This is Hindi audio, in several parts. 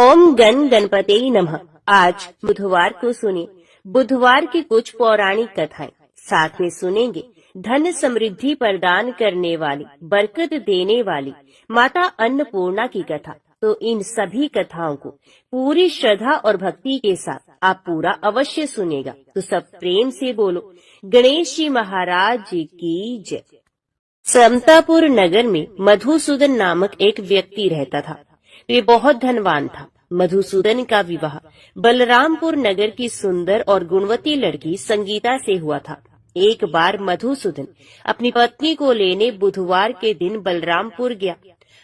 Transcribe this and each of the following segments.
ओम गण गणपते नमः। आज बुधवार को सुनिए बुधवार की कुछ पौराणिक कथाएं। साथ में सुनेंगे धन समृद्धि प्रदान करने वाली, बरकत देने वाली माता अन्नपूर्णा की कथा। तो इन सभी कथाओं को पूरी श्रद्धा और भक्ति के साथ आप पूरा अवश्य सुनेगा। तो सब प्रेम से बोलो गणेश जी महाराज जी की जय। समतापुर नगर में मधुसूदन नामक एक व्यक्ति रहता था। वे बहुत धनवान था। मधुसूदन का विवाह बलरामपुर नगर की सुंदर और गुणवती लड़की संगीता से हुआ था। एक बार मधुसूदन अपनी पत्नी को लेने बुधवार के दिन बलरामपुर गया।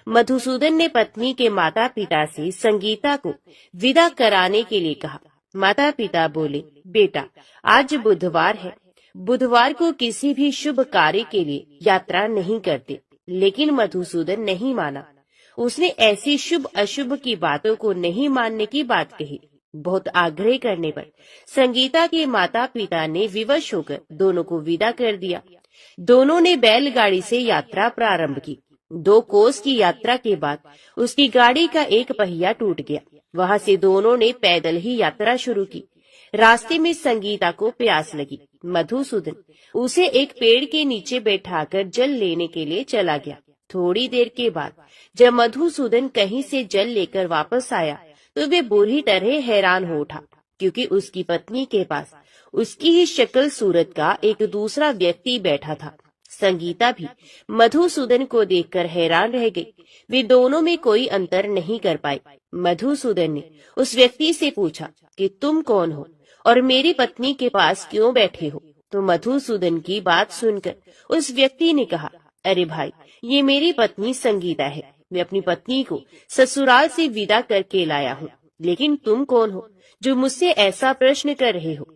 मधुसूदन ने पत्नी के माता पिता से संगीता को विदा कराने के लिए कहा। माता पिता बोले, बेटा आज बुधवार है, बुधवार को किसी भी शुभ कार्य के लिए यात्रा नहीं करते। लेकिन मधुसूदन नहीं माना। उसने ऐसी शुभ अशुभ की बातों को नहीं मानने की बात कही। बहुत आग्रह करने पर संगीता के माता पिता ने विवश होकर दोनों को विदा कर दिया। दोनों ने बैलगाड़ी से यात्रा प्रारंभ की। 2 कोस की यात्रा के बाद उसकी गाड़ी का एक पहिया टूट गया। वहां से दोनों ने पैदल ही यात्रा शुरू की। रास्ते में संगीता को प्यास लगी। मधुसूदन उसे एक पेड़ के नीचे बैठाकर जल लेने के लिए चला गया। थोड़ी देर के बाद जब मधुसूदन कहीं से जल लेकर वापस आया तो वे बुरी तरह हैरान हो उठा, क्योंकि उसकी पत्नी के पास उसकी ही शक्ल सूरत का एक दूसरा व्यक्ति बैठा था। संगीता भी मधुसूदन को देखकर हैरान रह गई। वे दोनों में कोई अंतर नहीं कर पाई। मधुसूदन ने उस व्यक्ति से पूछा कि तुम कौन हो और मेरी पत्नी के पास क्यों बैठे हो? तो मधुसूदन की बात सुनकर उस व्यक्ति ने कहा, अरे भाई, ये मेरी पत्नी संगीता है। मैं अपनी पत्नी को ससुराल से विदा करके लाया हूँ। लेकिन तुम कौन हो जो मुझसे ऐसा प्रश्न कर रहे हो?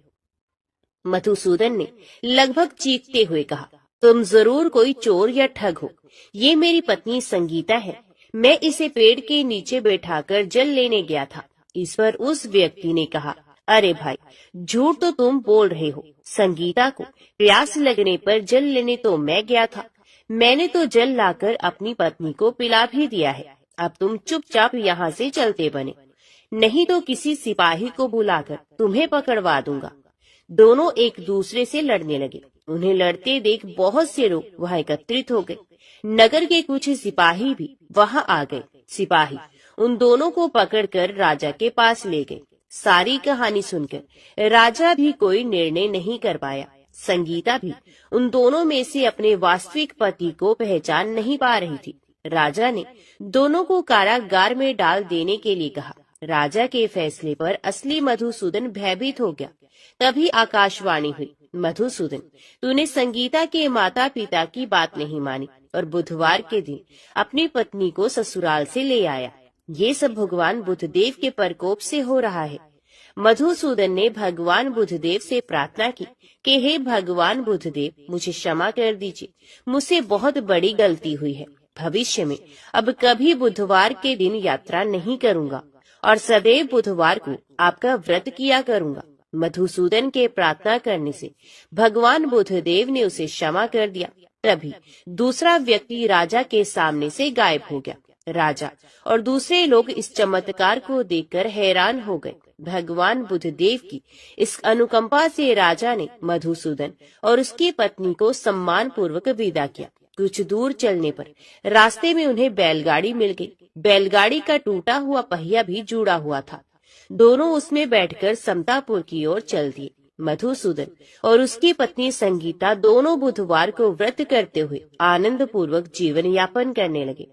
मधुसूदन ने लगभग चीखते हुए कहा, तुम जरूर कोई चोर या ठग हो। ये मेरी पत्नी संगीता है। मैं इसे पेड़ के नीचे बैठाकर जल लेने गया था। इस पर उस व्यक्ति ने कहा, अरे भाई, झूठ तो तुम बोल रहे हो। संगीता को प्यास लगने पर जल लेने तो मैं गया था। मैंने तो जल लाकर अपनी पत्नी को पिला भी दिया है। अब तुम चुपचाप यहाँ से चलते बने, नहीं तो किसी सिपाही को बुलाकर तुम्हें पकड़वा दूंगा। दोनों एक दूसरे से लड़ने लगे। उन्हें लड़ते देख बहुत से लोग वहाँ एकत्रित हो गए। नगर के कुछ सिपाही भी वहाँ आ गए। सिपाही उन दोनों को पकड़कर राजा के पास ले गए। सारी कहानी सुनकर राजा भी कोई निर्णय नहीं कर पाया। संगीता भी उन दोनों में से अपने वास्तविक पति को पहचान नहीं पा रही थी। राजा ने दोनों को कारागार में डाल देने के लिए कहा। राजा के फैसले पर असली मधुसूदन भयभीत हो गया। तभी आकाशवाणी हुई, मधुसूदन, तूने संगीता के माता पिता की बात नहीं मानी और बुधवार के दिन अपनी पत्नी को ससुराल से ले आया। ये सब भगवान बुद्धदेव के प्रकोप से हो रहा है। मधुसूदन ने भगवान बुद्धदेव से प्रार्थना की कि हे भगवान बुद्धदेव, मुझे क्षमा कर दीजिए। मुझसे बहुत बड़ी गलती हुई है। भविष्य में अब कभी बुधवार के दिन यात्रा नहीं करूंगा और सदैव बुधवार को आपका व्रत किया करूंगा। मधुसूदन के प्रार्थना करने से भगवान बुद्धदेव ने उसे क्षमा कर दिया। तभी दूसरा व्यक्ति राजा के सामने से गायब हो गया। राजा और दूसरे लोग इस चमत्कार को देखकर हैरान हो गए। भगवान बुद्धदेव की इस अनुकंपा से राजा ने मधुसूदन और उसकी पत्नी को सम्मान पूर्वक विदा किया। कुछ दूर चलने पर रास्ते में उन्हें बैलगाड़ी मिल गई। बैलगाड़ी का टूटा हुआ पहिया भी जुड़ा हुआ था। दोनों उसमें बैठकर समतापुर की ओर चल दिए। मधुसूदन और उसकी पत्नी संगीता दोनों बुधवार को व्रत करते हुए आनंद पूर्वक जीवन यापन करने लगे।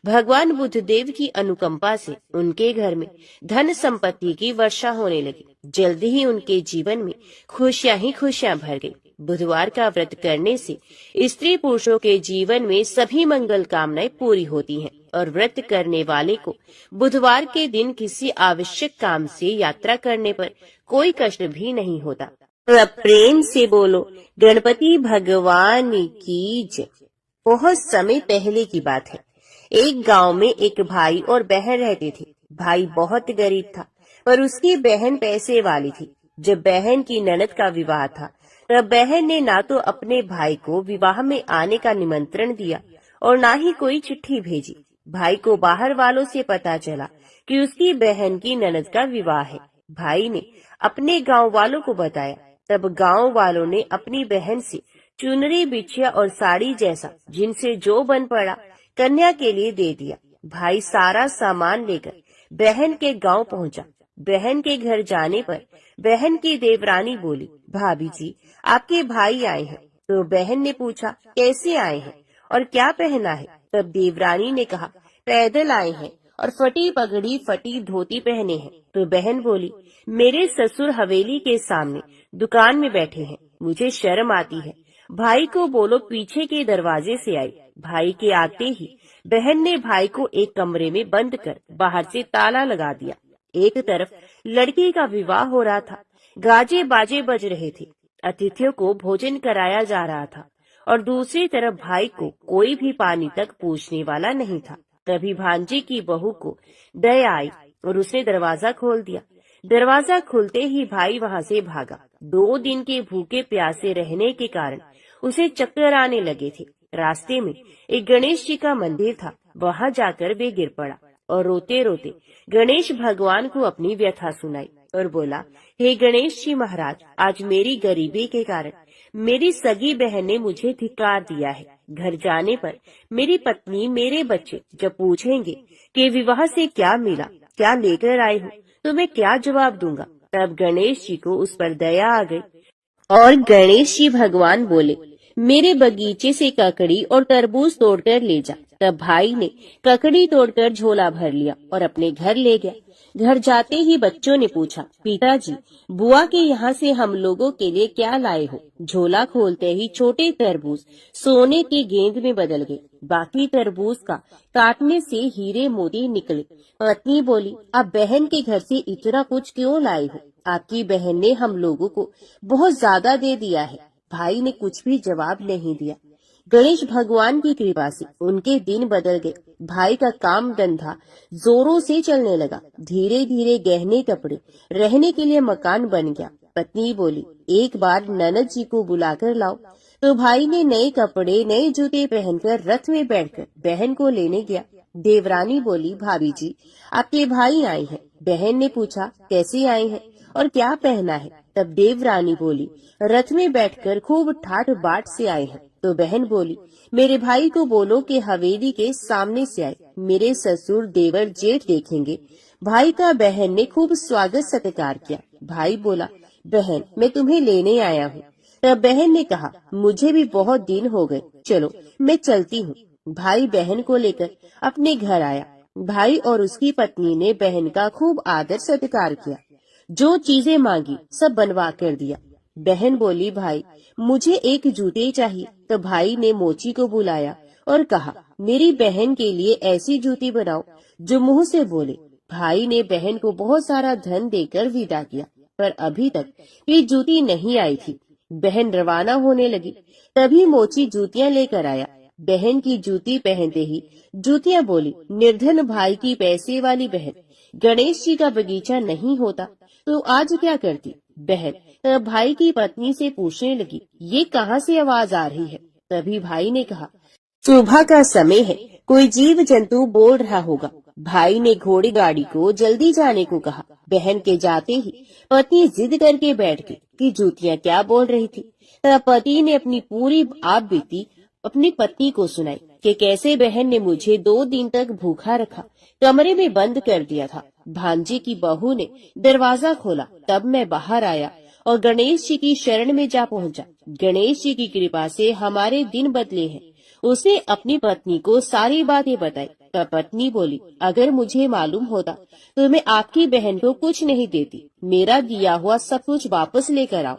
भगवान बुद्धदेव की अनुकंपा से उनके घर में धन संपत्ति की वर्षा होने लगी। जल्दी ही उनके जीवन में खुशियां ही खुशियां भर गई। बुधवार का व्रत करने से स्त्री पुरुषों के जीवन में सभी मंगल कामनाएं पूरी होती हैं और व्रत करने वाले को बुधवार के दिन किसी आवश्यक काम से यात्रा करने पर कोई कष्ट भी नहीं होता। अब प्रेम से बोलो गणपति भगवान की जय। बहुत समय पहले की बात है। एक गांव में एक भाई और बहन रहते थे। भाई बहुत गरीब था पर उसकी बहन पैसे वाली थी। जब बहन की ननद का विवाह था तब बहन ने ना तो अपने भाई को विवाह में आने का निमंत्रण दिया और ना ही कोई चिट्ठी भेजी। भाई को बाहर वालों से पता चला कि उसकी बहन की ननद का विवाह है। भाई ने अपने गांव वालों को बताया। तब गांव वालों ने अपनी बहन से चुनरी, बिछिया और साड़ी जैसा जिनसे जो बन पड़ा कन्या के लिए दे दिया। भाई सारा सामान लेकर बहन के गांव पहुंचा। बहन के घर जाने पर बहन की देवरानी बोली, भाभी जी, आपके भाई आए हैं। तो बहन ने पूछा, कैसे आए हैं और क्या पहना है? तब देवरानी ने कहा, पैदल आए हैं और फटी पगड़ी फटी धोती पहने हैं। तो बहन बोली, मेरे ससुर हवेली के सामने दुकान में बैठे हैं, मुझे शर्म आती है। भाई को बोलो पीछे के दरवाजे से आए। भाई के आते ही बहन ने भाई को एक कमरे में बंद कर बाहर से ताला लगा दिया। एक तरफ लड़की का विवाह हो रहा था, गाजे बाजे बज रहे थे, अतिथियों को भोजन कराया जा रहा था और दूसरी तरफ भाई को कोई भी पानी तक पूछने वाला नहीं था। तभी भांजे की बहू को दया आई और उसने दरवाजा खोल दिया। दरवाजा खुलते ही भाई वहां से भागा। 2 दिन के भूखे प्यासे रहने के कारण उसे चक्कर आने लगे थे। रास्ते में एक गणेश जी का मंदिर था, वहां जाकर वे गिर पड़ा और रोते रोते गणेश भगवान को अपनी व्यथा सुनाई और बोला, हे गणेश जी महाराज, आज मेरी गरीबी के कारण मेरी सगी बहन ने मुझे धिक्कार दिया है। घर जाने पर मेरी पत्नी, मेरे बच्चे जब पूछेंगे कि विवाह से क्या मिला, क्या लेकर आए हो, तो मैं क्या जवाब दूंगा? तब गणेश जी को उस पर दया आ गई और गणेश जी भगवान बोले, मेरे बगीचे से ककड़ी और तरबूज तोड़कर ले जा। तब भाई ने ककड़ी तोड़कर झोला भर लिया और अपने घर ले गया। घर जाते ही बच्चों ने पूछा, पिताजी, बुआ के यहाँ से हम लोगों के लिए क्या लाए हो? झोला खोलते ही छोटे तरबूज सोने के गेंद में बदल गए। बाकी तरबूज का काटने से हीरे मोती निकले। पत्नी बोली, अब बहन के घर से इतना कुछ क्यों लाए हो? आपकी बहन ने हम लोगों को बहुत ज्यादा दे दिया है। भाई ने कुछ भी जवाब नहीं दिया। गणेश भगवान की कृपा से उनके दिन बदल गए। भाई का काम धंधा जोरों से चलने लगा। धीरे धीरे गहने कपड़े, रहने के लिए मकान बन गया। पत्नी बोली, एक बार ननद जी को बुलाकर लाओ। तो भाई ने नए कपड़े, नए जूते पहनकर रथ में बैठकर बहन को लेने गया। देवरानी बोली, भाभी जी, आपके भाई आए हैं। बहन ने पूछा, कैसे आए हैं और क्या पहना है? तब देवरानी बोली, रथ में बैठकर खूब ठाठ बाट से आए हैं। तो बहन बोली, मेरे भाई को बोलो कि हवेली के सामने से आए, मेरे ससुर देवर जेठ देखेंगे। भाई का बहन ने खूब स्वागत सत्कार किया। भाई बोला, बहन, मैं तुम्हें लेने आया हूँ। तब बहन ने कहा, मुझे भी बहुत दिन हो गए, चलो मैं चलती हूँ। भाई बहन को लेकर अपने घर आया। भाई और उसकी पत्नी ने बहन का खूब आदर सत्कार किया। जो चीजें मांगी सब बनवा कर दिया। बहन बोली, भाई, मुझे एक जूते चाहिए। तो भाई ने मोची को बुलाया और कहा, मेरी बहन के लिए ऐसी जूती बनाओ जो मुंह से बोले। भाई ने बहन को बहुत सारा धन देकर विदा किया, पर अभी तक ये जूती नहीं आई थी। बहन रवाना होने लगी, तभी मोची जूतियां लेकर आया। बहन की जूती पहनते ही जूतियां बोली, निर्धन भाई की पैसे वाली बहन, गणेश जी का बगीचा नहीं होता तो आज क्या करती? बहन तब भाई की पत्नी से पूछने लगी, ये कहाँ से आवाज आ रही है? तभी भाई ने कहा, सुबह का समय है, कोई जीव जंतु बोल रहा होगा। भाई ने घोड़ी गाड़ी को जल्दी जाने को कहा। बहन के जाते ही पत्नी जिद करके बैठ गई कि जूतियां क्या बोल रही थी। तब पति ने अपनी पूरी आप बीती अपनी पत्नी को सुनाई कि कैसे बहन ने मुझे 2 दिन तक भूखा रखा, कमरे में बंद कर दिया था। भांजे की बहू ने दरवाजा खोला, तब मैं बाहर आया और गणेश जी की शरण में जा पहुंचा। गणेश जी की कृपा से हमारे दिन बदले हैं। उसने अपनी पत्नी को सारी बातें बताई। तब पत्नी बोली, अगर मुझे मालूम होता तो मैं आपकी बहन को कुछ नहीं देती, मेरा दिया हुआ सब कुछ वापस लेकर आओ।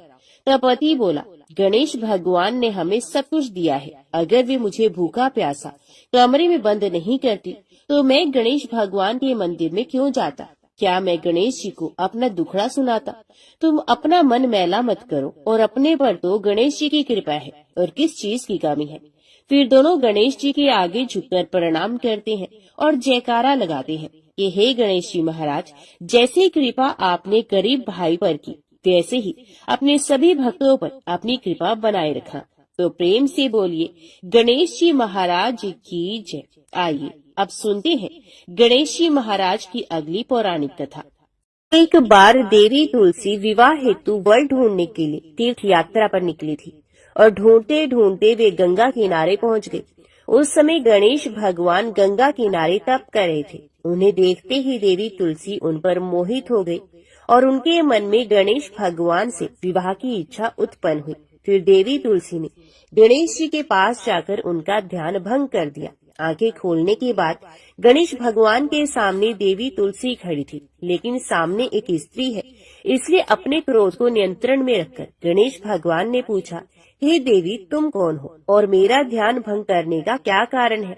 तब पति बोला, गणेश भगवान ने हमें सब कुछ दिया है, अगर वे मुझे भूखा प्यासा कमरे में बंद नहीं करती तो मैं गणेश भगवान के मंदिर में क्यों जाता? क्या मैं गणेश जी को अपना दुखड़ा सुनाता? तुम अपना मन मैला मत करो, और अपने पर तो गणेश जी की कृपा है और किस चीज की कमी है। फिर दोनों गणेश जी के आगे झुककर प्रणाम करते हैं और जयकारा लगाते हैं कि हे गणेश जी महाराज, जैसी कृपा आपने गरीब भाई पर की, वैसे ही अपने सभी भक्तों पर अपनी कृपा बनाए रखना। तो प्रेम से बोलिए गणेश जी महाराज की जय। आइए अब सुनते हैं गणेश जी महाराज की अगली पौराणिक कथा। एक बार देवी तुलसी विवाह हेतु वर ढूंढने के लिए तीर्थ यात्रा पर निकली थी और ढूंढते ढूंढते वे गंगा किनारे पहुंच गए। उस समय गणेश भगवान गंगा किनारे तप कर रहे थे। उन्हें देखते ही देवी तुलसी उन पर मोहित हो गई और उनके मन में गणेश भगवान से विवाह की इच्छा उत्पन्न हुई। फिर देवी तुलसी ने गणेश जी के पास जाकर उनका ध्यान भंग कर दिया। आंखें खोलने के बाद गणेश भगवान के सामने देवी तुलसी खड़ी थी, लेकिन सामने एक स्त्री है, इसलिए अपने क्रोध को नियंत्रण में रखकर गणेश भगवान ने पूछा, हे देवी तुम कौन हो और मेरा ध्यान भंग करने का क्या कारण है?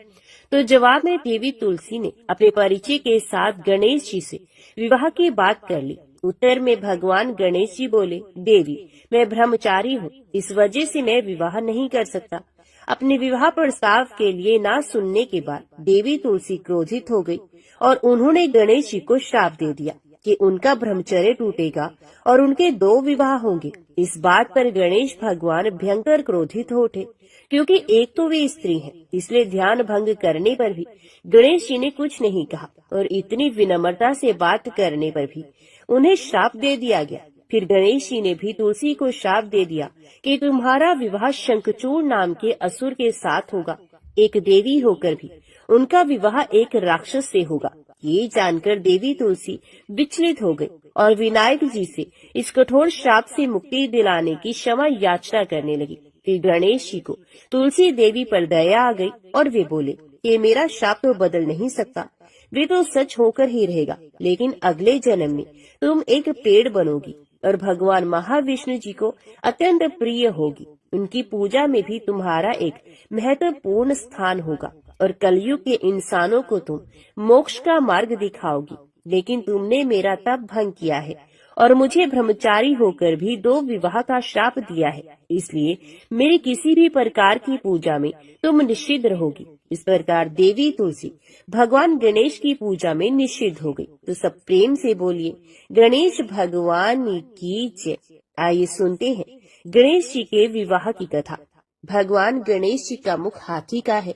तो जवाब में देवी तुलसी ने अपने परिचय के साथ गणेश जी से विवाह की बात कर ली। उत्तर में भगवान गणेश जी बोले, देवी मैं ब्रह्मचारी हूँ, इस वजह से मैं विवाह नहीं कर सकता। अपने विवाह प्रस्ताव के लिए ना सुनने के बाद देवी तुलसी क्रोधित हो गई और उन्होंने गणेश जी को श्राप दे दिया कि उनका ब्रह्मचर्य टूटेगा और उनके 2 विवाह होंगे। इस बात पर गणेश भगवान भयंकर क्रोधित हो उठे, क्योंकि एक तो वे स्त्री हैं, इसलिए ध्यान भंग करने पर भी गणेश जी ने कुछ नहीं कहा और इतनी विनम्रता से बात करने पर भी उन्हें श्राप दे दिया गया। फिर गणेश जी ने भी तुलसी को श्राप दे दिया कि तुम्हारा विवाह शंखचूड़ नाम के असुर के साथ होगा। एक देवी होकर भी उनका विवाह एक राक्षस से होगा। ये जानकर देवी तुलसी विचलित हो गई और विनायक जी से इस कठोर श्राप से मुक्ति दिलाने की क्षमा याचना करने लगी। फिर गणेश जी को तुलसी देवी पर दया आ गई और वे बोले कि मेरा श्राप तो बदल नहीं सकता, वे तो सच होकर ही रहेगा, लेकिन अगले जन्म में तुम एक पेड़ बनोगी और भगवान महाविष्णु जी को अत्यंत प्रिय होगी। उनकी पूजा में भी तुम्हारा एक महत्वपूर्ण स्थान होगा और कलयुग के इंसानों को तुम मोक्ष का मार्ग दिखाओगी। लेकिन तुमने मेरा तप भंग किया है और मुझे ब्रह्मचारी होकर भी 2 विवाह का श्राप दिया है, इसलिए मेरी किसी भी प्रकार की पूजा में तुम निषिद्ध रहोगी। इस प्रकार देवी तुलसी भगवान गणेश की पूजा में निषिद्ध हो गई। तो सब प्रेम से बोलिए गणेश भगवान की जय। आइए सुनते हैं गणेश जी के विवाह की कथा। भगवान गणेश जी का मुख हाथी का है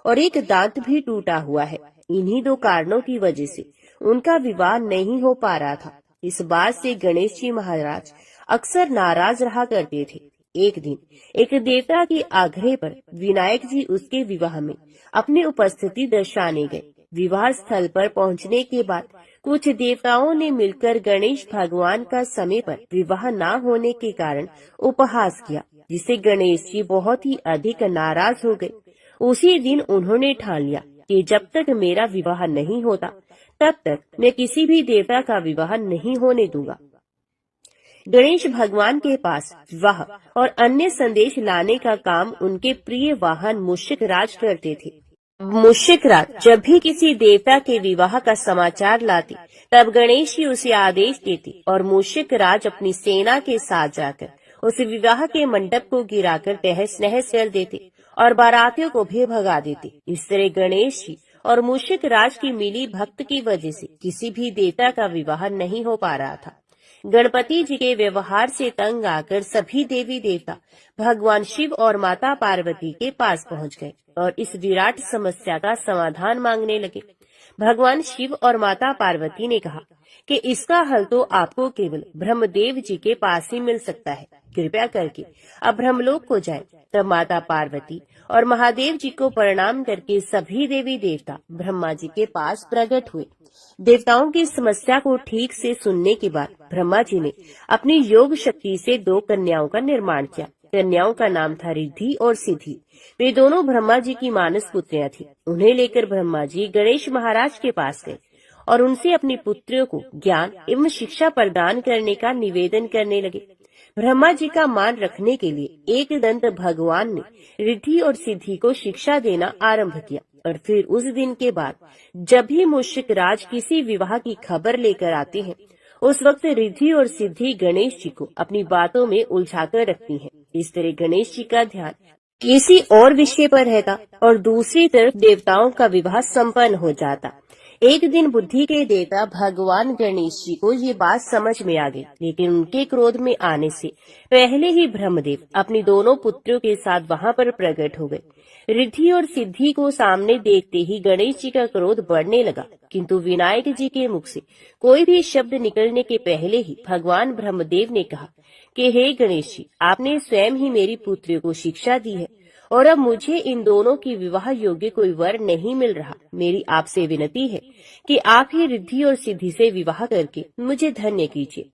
और एक दांत भी टूटा हुआ है। इन्हीं 2 कारणों की वजह से उनका विवाह नहीं हो पा रहा था। इस बात से गणेश जी महाराज अक्सर नाराज रहा करते थे। एक दिन एक देवता के आग्रह पर विनायक जी उसके विवाह में अपनी उपस्थिति दर्शाने गए। विवाह स्थल पर पहुंचने के बाद कुछ देवताओं ने मिलकर गणेश भगवान का समय पर विवाह न होने के कारण उपहास किया, जिससे गणेश जी बहुत ही अधिक नाराज हो गए। उसी दिन उन्होंने ठान लिया कि जब तक मेरा विवाह नहीं होता तब तक मैं किसी भी देवता का विवाह नहीं होने दूंगा। गणेश भगवान के पास विवाह और अन्य संदेश लाने का काम उनके प्रिय वाहन मूषिक राज करते थे। मूषिक राज जब भी किसी देवता के विवाह का समाचार लाते, तब गणेश जी उसे आदेश देते और मूषिक राज अपनी सेना के साथ जाकर उस विवाह के मंडप को गिराकर तहस नहस कर देते और बारातियों को भी भगा देते। इस तरह गणेश जी और मूषिक राज की मिली भक्त की वजह से किसी भी देवता का विवाह नहीं हो पा रहा था। गणपति जी के व्यवहार से तंग आकर सभी देवी देवता भगवान शिव और माता पार्वती के पास पहुंच गए और इस विराट समस्या का समाधान मांगने लगे। भगवान शिव और माता पार्वती ने कहा कि इसका हल तो आपको केवल ब्रह्मदेव जी के पास ही मिल सकता है, कृपया करके अब ब्रह्मलोक को जाएं। तब माता पार्वती और महादेव जी को प्रणाम करके सभी देवी देवता ब्रह्मा जी के पास प्रकट हुए। देवताओं की समस्या को ठीक से सुनने के बाद ब्रह्मा जी ने अपनी योग शक्ति से 2 कन्याओं का निर्माण किया। कन्याओं का नाम था रिद्धि और सिद्धि। वे दोनों ब्रह्मा जी की मानस पुत्रियां थी। उन्हें लेकर ब्रह्मा जी गणेश महाराज के पास गए और उनसे अपनी पुत्रियों को ज्ञान एवं शिक्षा प्रदान करने का निवेदन करने लगे। ब्रह्मा जी का मान रखने के लिए एक दंत भगवान ने रिद्धि और सिद्धि को शिक्षा देना आरंभ किया और फिर उस दिन के बाद जब भी मूषिक राज किसी विवाह की खबर लेकर आते हैं, उस वक्त रिद्धि और सिद्धि गणेश जी को अपनी बातों में उलझाकर रखती हैं। इस तरह गणेश जी का ध्यान किसी और विषय पर रहता और दूसरी तरफ देवताओं का विवाह संपन्न हो जाता। एक दिन बुद्धि के देवता भगवान गणेश जी को ये बात समझ में आ गई, लेकिन उनके क्रोध में आने से पहले ही ब्रह्मदेव अपने दोनों पुत्रों के साथ वहां पर प्रकट हो गए। रिद्धि और सिद्धि को सामने देखते ही गणेश जी का क्रोध बढ़ने लगा, किंतु विनायक जी के मुख से कोई भी शब्द निकलने के पहले ही भगवान ब्रह्मदेव ने कहा कि हे गणेश जी, आपने स्वयं ही मेरी पुत्रियों को शिक्षा दी है और अब मुझे इन दोनों की विवाह योग्य कोई वर नहीं मिल रहा। मेरी आपसे विनती है कि आप ही रिद्धि और सिद्धि से विवाह करके मुझे धन्य कीजिए।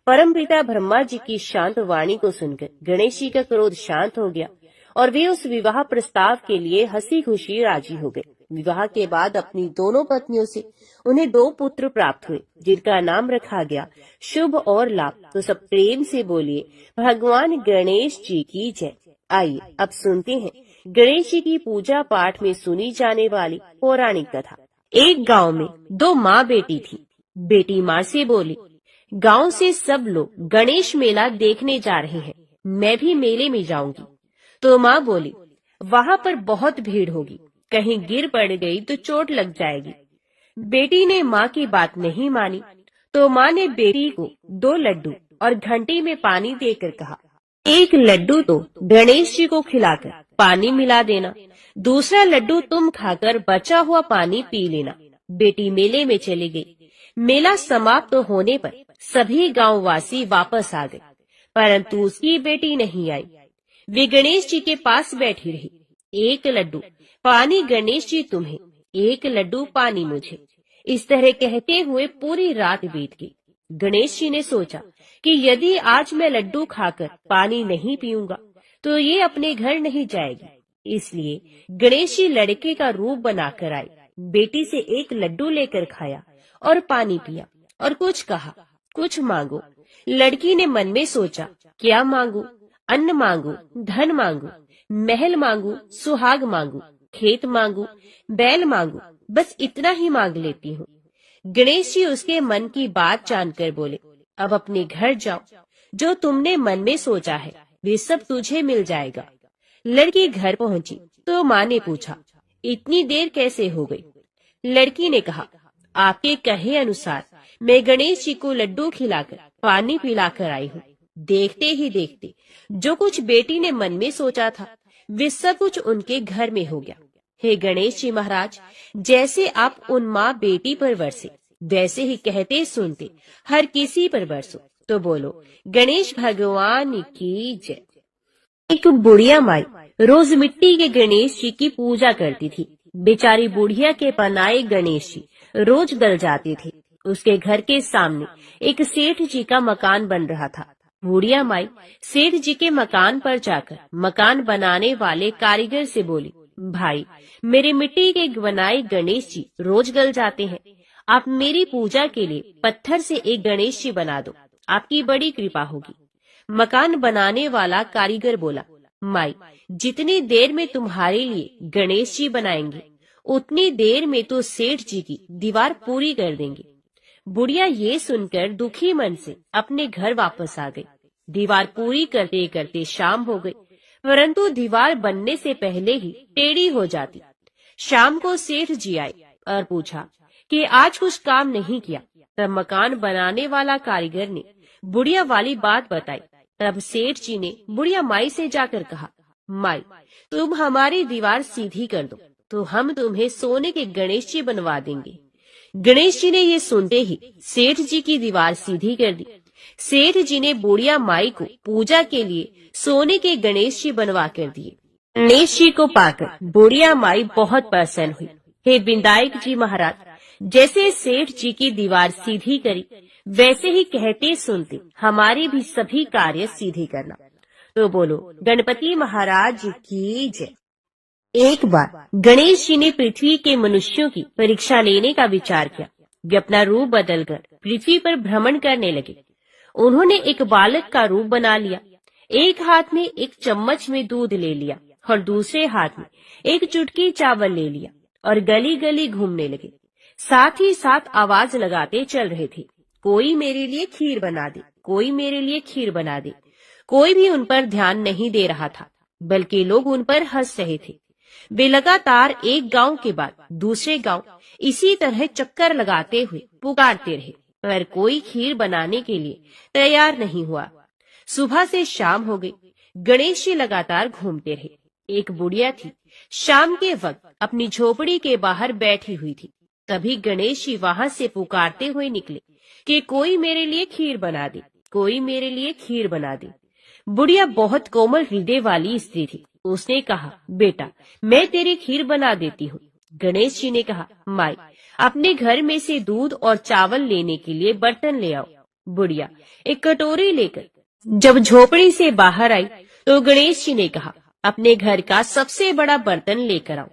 परमपिता ब्रह्मा जी की शांत वाणी को सुनकर गणेश जी का क्रोध शांत हो गया और वे उस विवाह प्रस्ताव के लिए हंसी खुशी राजी हो गए। विवाह के बाद अपनी दोनों पत्नियों से उन्हें 2 पुत्र प्राप्त हुए, जिनका नाम रखा गया शुभ और लाभ। तो सब प्रेम से बोलिए, भगवान गणेश जी की जय। आइए अब सुनते हैं गणेश जी की पूजा पाठ में सुनी जाने वाली पौराणिक कथा। एक गांव में 2 माँ बेटी थी। बेटी माँ से बोली, गांव से सब लोग गणेश मेला देखने जा रहे हैं, मैं भी मेले में जाऊंगी। तो माँ बोली, वहाँ पर बहुत भीड़ होगी, कहीं गिर पड़ गई तो चोट लग जाएगी। बेटी ने माँ की बात नहीं मानी, तो माँ ने बेटी को 2 लड्डू और घंटी में पानी देकर कहा, एक लड्डू तो गणेश जी को खिलाकर पानी मिला देना, दूसरा लड्डू तुम खाकर बचा हुआ पानी पी लेना। बेटी मेले में चली गई। मेला समाप्त होने पर सभी गांववासी वापस आ गए, परंतु उसकी बेटी नहीं आई। वे गणेश जी के पास बैठी रही। एक लड्डू पानी गणेश जी तुम्हें, एक लड्डू पानी मुझे, इस तरह कहते हुए पूरी रात बीत गई। गणेश जी ने सोचा कि यदि आज मैं लड्डू खाकर पानी नहीं पीऊंगा तो ये अपने घर नहीं जाएगी। इसलिए गणेश जी लड़के का रूप बनाकर आए, बेटी से एक लड्डू लेकर खाया और पानी पिया और कुछ कहा, कुछ मांगो। लड़की ने मन में सोचा, क्या मांगू? अन्न मांगू, धन मांगू, महल मांगू, सुहाग मांगू, खेत मांगू, बैल मांगू, बस इतना ही मांग लेती हूँ। गणेश जी उसके मन की बात जानकर बोले, अब अपने घर जाओ, जो तुमने मन में सोचा है वे सब तुझे मिल जाएगा। लड़की घर पहुंची तो माँ ने पूछा, इतनी देर कैसे हो गई? लड़की ने कहा, आपके कहे अनुसार मैं गणेश जी को लड्डू खिलाकर पानी पिलाकर आई हूँ। देखते ही देखते जो कुछ बेटी ने मन में सोचा था वे सब कुछ उनके घर में हो गया। हे गणेश जी महाराज, जैसे आप उन माँ बेटी पर बरसे वैसे ही कहते सुनते हर किसी पर बरसो। तो बोलो, गणेश भगवान की जय। एक बुढ़िया माई रोज मिट्टी के गणेश जी की पूजा करती थी। बेचारी बुढ़िया के बनाए गणेश जी रोज गल जाते थे। उसके घर के सामने एक सेठ जी का मकान बन रहा था। बुढ़िया माई सेठ जी के मकान पर जाकर मकान बनाने वाले कारीगर से बोली, भाई, मेरे मिट्टी के बनाए गणेश जी रोज गल जाते हैं, आप मेरी पूजा के लिए पत्थर से एक गणेश जी बना दो, आपकी बड़ी कृपा होगी। मकान बनाने वाला कारीगर बोला, माई, जितनी देर में तुम्हारे लिए गणेश जी बनाएंगे उतनी देर में तो सेठ जी की दीवार पूरी कर देंगे। बुढ़िया ये सुनकर दुखी मन से अपने घर वापस आ गई। दीवार पूरी करते करते शाम हो गई, परंतु दीवार बनने से पहले ही टेढ़ी हो जाती। शाम को सेठ जी आए और पूछा कि आज कुछ काम नहीं किया। तब मकान बनाने वाला कारीगर ने बुढ़िया वाली बात बताई। तब सेठ जी ने बुढ़िया माई से जाकर कहा, माई, तुम हमारी दीवार सीधी कर दो तो हम तुम्हें सोने के गणेश जी बनवा देंगे। गणेश जी ने ये सुनते ही सेठ जी की दीवार सीधी कर दी। सेठ जी ने बुढ़िया माई को पूजा के लिए सोने के गणेश जी बनवा कर दिए। गणेश जी को पाकर बुढ़िया माई बहुत प्रसन्न हुई। हे विनायक जी महाराज, जैसे सेठ जी की दीवार सीधी करी वैसे ही कहते सुनते हमारे भी सभी कार्य सीधे करना। तो बोलो, गणपति महाराज की जय। एक बार गणेश जी ने पृथ्वी के मनुष्यों की परीक्षा लेने का विचार किया। वे अपना रूप बदलकर पृथ्वी पर भ्रमण करने लगे। उन्होंने एक बालक का रूप बना लिया। एक हाथ में एक चम्मच में दूध ले लिया और दूसरे हाथ में एक चुटकी चावल ले लिया और गली गली घूमने लगे। साथ ही साथ आवाज लगाते चल रहे थे, कोई मेरे लिए खीर बना दे, कोई मेरे लिए खीर बना दे। कोई भी उन पर ध्यान नहीं दे रहा था, बल्कि लोग उन पर हंस रहे थे। वे लगातार एक गांव के बाद दूसरे गांव इसी तरह चक्कर लगाते हुए पुकारते रहे, पर कोई खीर बनाने के लिए तैयार नहीं हुआ। सुबह से शाम हो गई। गणेश जी लगातार घूमते रहे। एक बुढ़िया थी, शाम के वक्त अपनी झोपड़ी के बाहर बैठी हुई थी। तभी गणेश जी वहां से पुकारते हुए निकले कि कोई मेरे लिए खीर बना दे, कोई मेरे लिए खीर बना दे। बुढ़िया बहुत कोमल हृदय वाली स्त्री थी। उसने कहा, बेटा मैं तेरी खीर बना देती हूँ। गणेश जी ने कहा, माई अपने घर में से दूध और चावल लेने के लिए बर्तन ले आओ। बुढ़िया एक कटोरी लेकर जब झोपड़ी से बाहर आई तो गणेश जी ने कहा, अपने घर का सबसे बड़ा बर्तन लेकर आओ।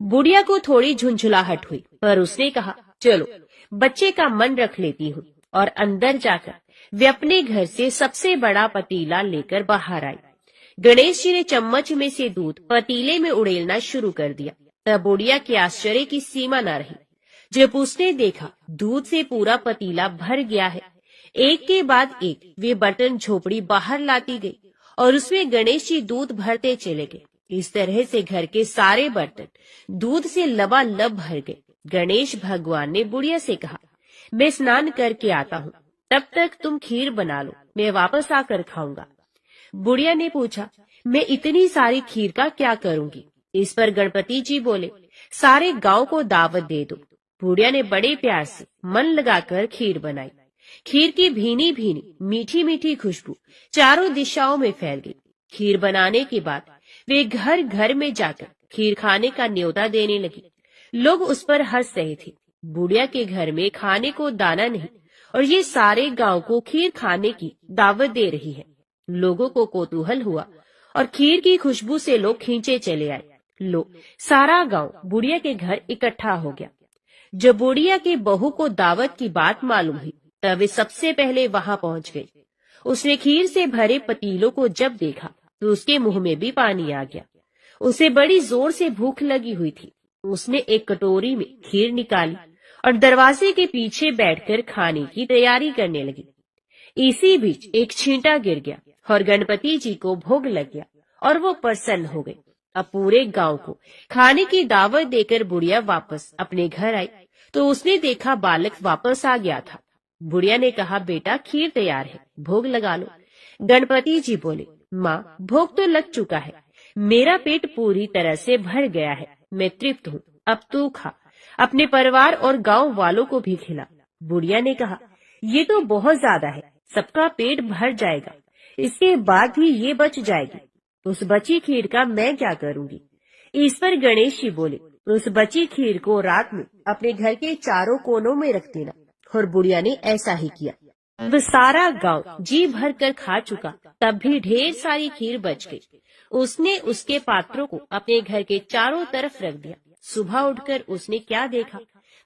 बुढ़िया को थोड़ी झुंझुलाहट हुई, पर उसने कहा, चलो बच्चे का मन रख लेती हूँ, और अंदर जाकर वे अपने घर से सबसे बड़ा पतीला लेकर बाहर आई। गणेश जी ने चम्मच में से दूध पतीले में उड़ेलना शुरू कर दिया। तब बुढ़िया के आश्चर्य की सीमा न रही जब उसने देखा दूध से पूरा पतीला भर गया है। एक के बाद एक वे बर्तन झोपड़ी बाहर लाती गई और उसमें गणेश जी दूध भरते चले गए। इस तरह से घर के सारे बर्तन दूध से लबालब भर गए। गणेश भगवान ने बुढ़िया से कहा, मैं स्नान करके आता हूँ, तब तक तुम खीर बना लो, मैं वापस आकर खाऊंगा। बुढ़िया ने पूछा, मैं इतनी सारी खीर का क्या करूंगी? इस पर गणपति जी बोले, सारे गांव को दावत दे दो। बुढ़िया ने बड़े प्यार से मन लगाकर खीर बनाई। खीर की भीनी भीनी मीठी मीठी खुशबू चारों दिशाओं में फैल गई। खीर बनाने के बाद वे घर घर में जाकर खीर खाने का न्योता देने लगी। लोग उस पर हंस रहे थे। बुढ़िया के घर में खाने को दाना नहीं और ये सारे गांव को खीर खाने की दावत दे रही है। लोगों को कौतूहल हुआ और खीर की खुशबू से लोग खींचे चले आए। सारा गांव बुढ़िया के घर इकट्ठा हो गया। जब बुढ़िया के बहू को दावत की बात मालूम हुई तब वे सबसे पहले वहां पहुंच गई। उसने खीर से भरे पतीलों को जब देखा तो उसके मुंह में भी पानी आ गया। उसे बड़ी जोर से भूख लगी हुई थी। उसने एक कटोरी में खीर निकाली और दरवाजे के पीछे बैठकर खाने की तैयारी करने लगी। इसी बीच एक छींटा गिर गया और गणपति जी को भोग लग गया और वो प्रसन्न हो गए। अब पूरे गांव को खाने की दावत देकर बुढ़िया वापस अपने घर आई तो उसने देखा बालक वापस आ गया था। बुढ़िया ने कहा, बेटा खीर तैयार है, भोग लगा लो। गणपति जी बोले, माँ भोग तो लग चुका है, मेरा पेट पूरी तरह से भर गया है, मैं तृप्त हूँ, अब तू खा, अपने परिवार और गांव वालों को भी खिला। बुढ़िया ने कहा, ये तो बहुत ज्यादा है, सबका पेट भर जाएगा, इसके बाद भी ये बच जाएगी, उस बची खीर का मैं क्या करूंगी? इस पर गणेश जी बोले, उस बची खीर को रात में अपने घर के चारों कोनों में रख देना। और बुढ़िया ने ऐसा ही किया। अब सारा गांव जी भर कर खा चुका, तब भी ढेर सारी खीर बच गई। उसने उसके पात्रों को अपने घर के चारों तरफ रख दिया। सुबह उठकर उसने क्या देखा?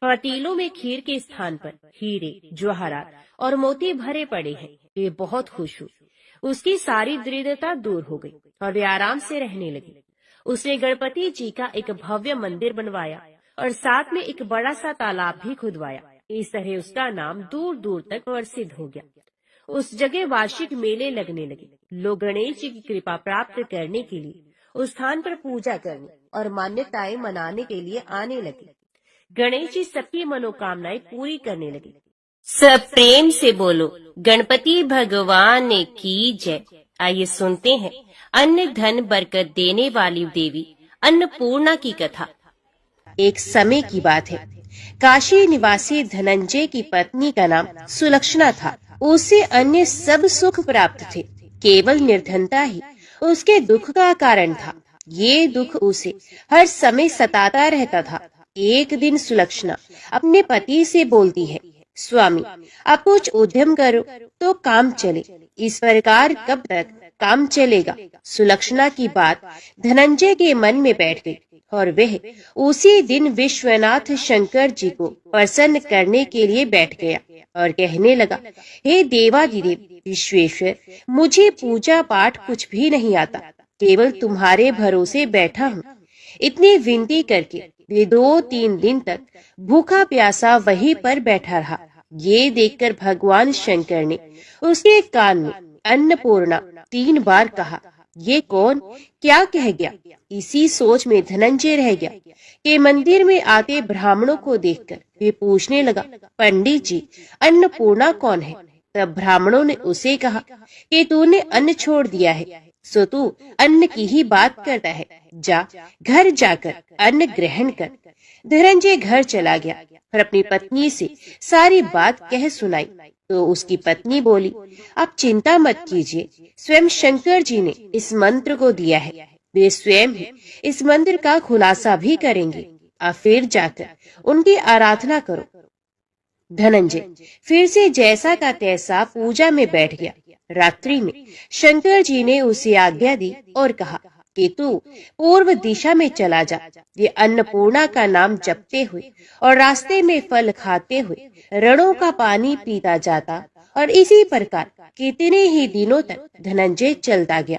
पतीलों में खीर के स्थान पर हीरे, जवाहरात और मोती भरे पड़े हैं। वे बहुत खुश हुई। उसकी सारी दरिद्रता दूर हो गई और वे आराम से रहने लगी। उसने गणपति जी का एक भव्य मंदिर बनवाया और साथ में एक बड़ा सा तालाब भी खुदवाया। इस तरह उसका नाम दूर दूर तक प्रसिद्ध हो गया। उस जगह वार्षिक मेले लगने लगे। लोग गणेश जी की कृपा प्राप्त करने के लिए उस स्थान पर पूजा करने और मान्यताएं मनाने के लिए आने लगे। गणेश जी सबकी मनोकामनाएं पूरी करने लगे। सब प्रेम से बोलो, गणपति भगवान की जय। आइए सुनते हैं अन्न धन बरकत देने वाली देवी अन्नपूर्णा की कथा। एक समय की बात है, काशी निवासी धनंजय की पत्नी का नाम सुलक्षणा था। उसे अन्य सब सुख प्राप्त थे, केवल निर्धनता ही उसके दुख का कारण था। ये दुख उसे हर समय सताता रहता था। एक दिन सुलक्षणा अपने पति से बोलती है, स्वामी आप कुछ उद्यम करो तो काम चले, इस प्रकार कब तक काम चलेगा? सुलक्षणा की बात धनंजय के मन में बैठ गई और वह उसी दिन विश्वनाथ शंकर जी को प्रसन्न करने के लिए बैठ गया और कहने लगा, हे देवाधिदेव विश्वेश्वर, मुझे पूजा पाठ कुछ भी नहीं आता, केवल तुम्हारे भरोसे बैठा हूँ। इतनी विनती करके वे 2-3 दिन तक भूखा प्यासा वहीं पर बैठा रहा। ये देखकर भगवान शंकर ने उसके कान में अन्नपूर्णा 3 बार कहा। ये कौन क्या कह गया? इसी सोच में धनंजय रह गया कि मंदिर में आते ब्राह्मणों को देखकर वे पूछने लगा, पंडित जी, अन्नपूर्णा कौन है? तब ब्राह्मणों ने उसे कहा कि तूने अन्न छोड़ दिया है, सो तू अन्न की ही बात करता है। जा, घर जाकर अन्न ग्रहण कर। धनंजय घर चला गया और अपनी पत्नी से सारी बात कह सुनाई। तो उसकी पत्नी बोली, आप चिंता मत कीजिए, स्वयं शंकर जी ने इस मंत्र को दिया है, वे स्वयं ही इस मंत्र का खुलासा भी करेंगे। आप फिर जाकर उनकी आराधना करो। धनंजय फिर से जैसा का तैसा पूजा में बैठ गया। रात्रि में शंकर जी ने उसे आज्ञा दी और कहा कि तू पूर्व दिशा में चला जा। ये अन्नपूर्णा का नाम जपते हुए और रास्ते में फल खाते हुए रणों का पानी पीता जाता। और इसी प्रकार कितने ही दिनों तक धनंजय चलता गया।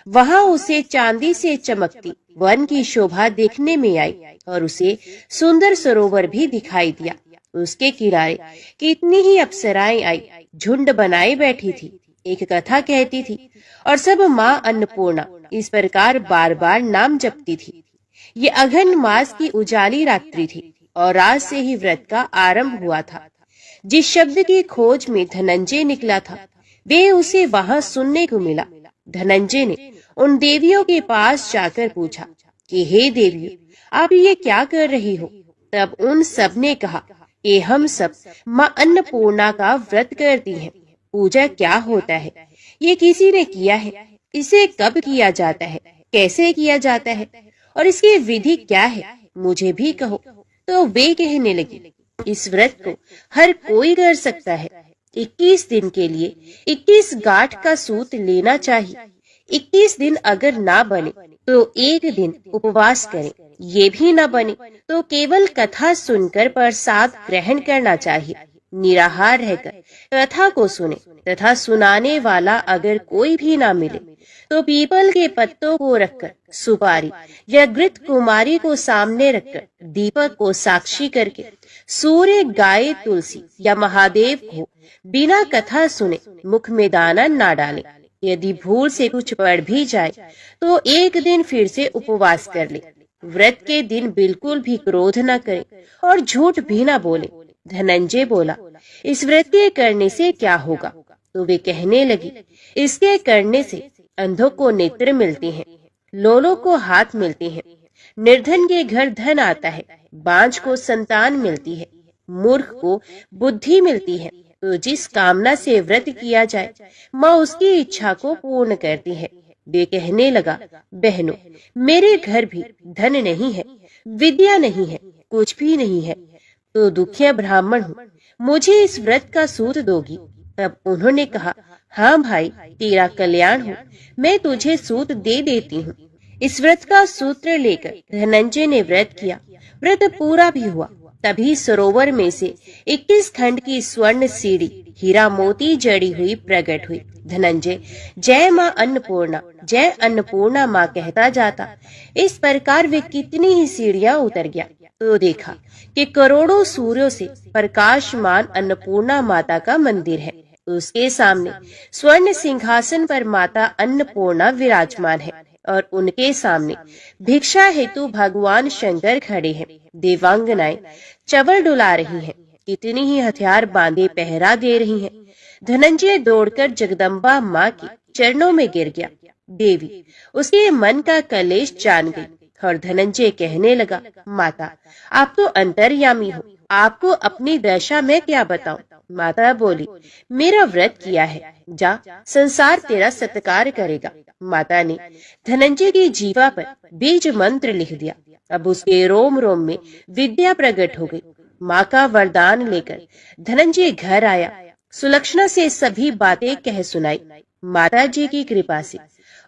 वहां उसे चांदी से चमकती वन की शोभा देखने में आई और उसे सुंदर सरोवर भी दिखाई दिया। उसके किनारे कितनी ही अप्सराएं आई, झुंड बनाए बैठी थी, एक कथा कहती थी और सब माँ अन्नपूर्णा इस प्रकार बार बार नाम जपती थी। ये अघन मास की उजाली रात्रि थी और आज से ही व्रत का आरंभ हुआ था। जिस शब्द की खोज में धनंजय निकला था, वे उसे वहां सुनने को मिला। धनंजय ने उन देवियों के पास जाकर पूछा कि हे देवियों, आप ये क्या कर रही हो? तब उन सब ने कहा कि हम सब माँ अन्नपूर्णा का व्रत करती हैं। पूजा क्या होता है, ये किसी ने किया है, इसे कब किया जाता है, कैसे किया जाता है और इसकी विधि क्या है, मुझे भी कहो। तो वे कहने लगे, इस व्रत को हर कोई कर सकता है। 21 दिन के लिए 21 गांठ का सूत लेना चाहिए। 21 दिन अगर ना बने तो एक दिन उपवास करें। ये भी ना बने तो केवल कथा सुनकर प्रसाद ग्रहण करना चाहिए। निराहार रहकर कथा को सुने तथा सुनाने वाला अगर कोई भी ना मिले तो पीपल के पत्तों को रखकर सुपारी या घृत कुमारी को सामने रखकर दीपक को साक्षी करके सूर्य, गाय, तुलसी या महादेव को बिना कथा सुने मुख में दाना ना डाले। यदि भूल से कुछ पड़ भी जाए तो एक दिन फिर से उपवास कर ले। व्रत के दिन बिल्कुल भी क्रोध न करे और झूठ भी न बोले। धनंजय बोला, इस व्रत के करने से क्या होगा? तो वे कहने लगी, इसके करने से अंधों को नेत्र मिलते हैं, लोलों को हाथ मिलते हैं, निर्धन के घर धन आता है, बांझ को संतान मिलती है, मूर्ख को बुद्धि मिलती है। तो जिस कामना से व्रत किया जाए माँ उसकी इच्छा को पूर्ण करती है। वे कहने लगा, बहनों, मेरे घर भी धन नहीं है, विद्या नहीं है, कुछ भी नहीं है, तो दुखिया ब्राह्मण हूँ, मुझे इस व्रत का सूत दोगी? तब उन्होंने कहा, हाँ भाई, तेरा कल्याण हो, मैं तुझे सूत दे देती हूँ। इस व्रत का सूत्र लेकर धनंजय ने व्रत किया। व्रत पूरा भी हुआ। तभी सरोवर में से 21 खंड की स्वर्ण सीढ़ी हीरा मोती जड़ी हुई प्रकट हुई। धनंजय जय माँ अन्नपूर्णा, जय अन्नपूर्णा माँ कहता जाता। इस प्रकार वे कितनी ही सीढ़ियां उतर गया तो देखा कि करोड़ों सूर्यों से प्रकाशमान अन्नपूर्णा माता का मंदिर है। उसके सामने स्वर्ण सिंहासन पर माता अन्नपूर्णा विराजमान है और उनके सामने भिक्षा हेतु भगवान शंकर खड़े हैं। देवांगनाएं चवल डुला रही हैं, कितनी ही हथियार बांधे पहरा दे रही हैं। धनंजय दौड़कर जगदम्बा माँ के चरणों में गिर गया। देवी उसके मन का कलेश जान गई और धनंजय कहने लगा, माता आप तो अंतर्यामी हो, आपको अपनी दशा में क्या बताऊं? माता बोली, मेरा व्रत किया है, जा, संसार तेरा सत्कार करेगा। माता ने धनंजय की जीवा पर बीज मंत्र लिख दिया। अब उसके रोम रोम में विद्या प्रकट हो गई। माँ का वरदान लेकर धनंजय घर आया। सुलक्षणा से सभी बातें कह सुनाई। माता जी की कृपा से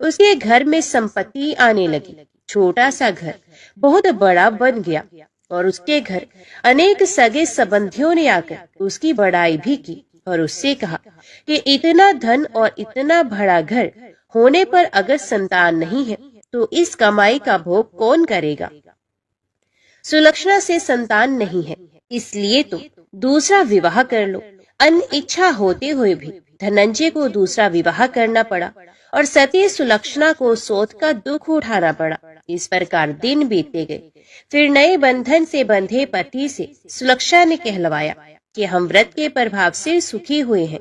उसके घर में संपत्ति आने लगी। छोटा सा घर बहुत बड़ा बन गया और उसके घर अनेक सगे संबंधियों ने आकर उसकी बड़ाई भी की और उससे कहा कि इतना धन और इतना बड़ा घर होने पर अगर संतान नहीं है तो इस कमाई का भोग कौन करेगा? सुलक्षणा से संतान नहीं है, इसलिए तो दूसरा विवाह कर लो। अन्य इच्छा होते हुए भी धनंजय को दूसरा विवाह करना पड़ा और सती सुलक्षणा को सोच का दुख उठाना पड़ा। इस प्रकार दिन बीतते गए। फिर नए बंधन से बंधे पति से सुलक्षणा ने कहलवाया कि हम व्रत के प्रभाव से सुखी हुए हैं,